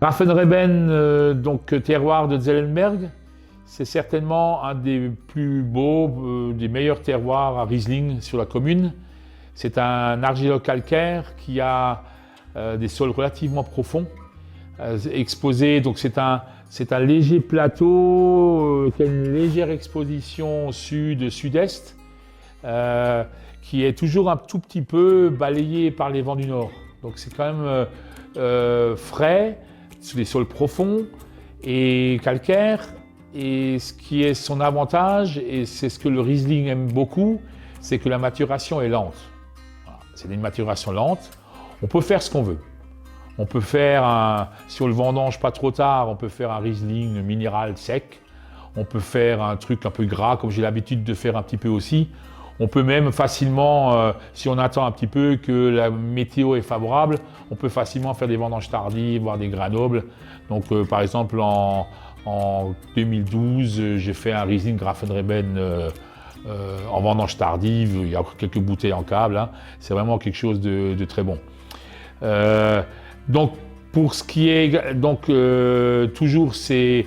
Grafenreben, donc terroir de Zellenberg, c'est certainement un des plus beaux, des meilleurs terroirs à Riesling sur la commune. C'est un argilo-calcaire qui a des sols relativement profonds, exposés. Donc c'est un léger plateau qui a une légère exposition sud-sud-est, qui est toujours un tout petit peu balayé par les vents du nord. Donc c'est quand même frais, sur des sols profonds et calcaires. Et ce qui est son avantage, et c'est ce que le Riesling aime beaucoup, c'est que la maturation est lente. Voilà. C'est une maturation lente. On peut faire ce qu'on veut. On peut faire, si on le vendange pas trop tard, on peut faire un Riesling minéral sec. On peut faire un truc un peu gras, comme j'ai l'habitude de faire un petit peu aussi. On peut même facilement, si on attend un petit peu que la météo est favorable, on peut facilement faire des vendanges tardives, voire des granobles. Donc par exemple en 2012, j'ai fait un Riesling Grafenreben en vendange tardive. Il y a quelques bouteilles en câble, hein. C'est vraiment quelque chose de très bon. Donc pour ce qui est toujours ces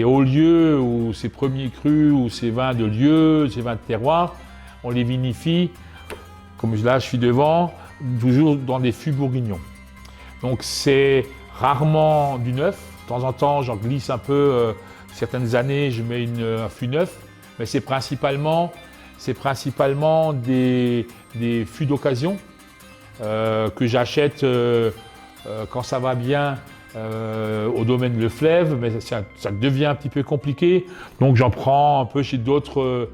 hauts lieux ou ces premiers crus ou ces vins de lieu, ces vins de terroir, on les vinifie, comme là je suis devant, toujours dans des fûts bourguignons. Donc c'est rarement du neuf. De temps en temps, j'en glisse un peu. Certaines années, je mets un fût neuf, mais c'est principalement des fûts d'occasion que j'achète quand ça va bien au domaine Le Fleuve, mais ça devient un petit peu compliqué. Donc j'en prends un peu chez d'autres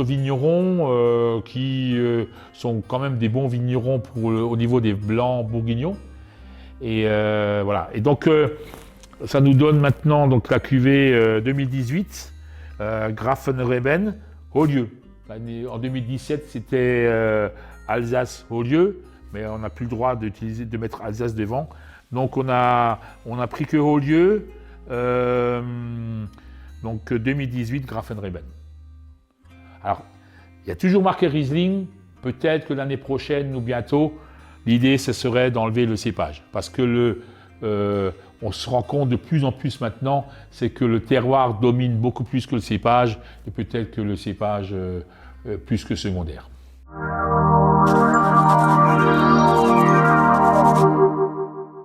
vignerons qui sont quand même des bons vignerons au niveau des blancs bourguignons. Et voilà. Et donc ça nous donne maintenant donc la cuvée 2018 Grafenreben Haut-Lieu. En 2017 c'était Alsace Haut-Lieu, mais on n'a plus le droit de mettre Alsace devant. Donc on a pris que Haut-Lieu, donc 2018 Grafenreben. Alors, il y a toujours marqué Riesling, peut-être que l'année prochaine ou bientôt, l'idée ce serait d'enlever le cépage. Parce que on se rend compte de plus en plus maintenant, c'est que le terroir domine beaucoup plus que le cépage, et peut-être que le cépage plus que secondaire.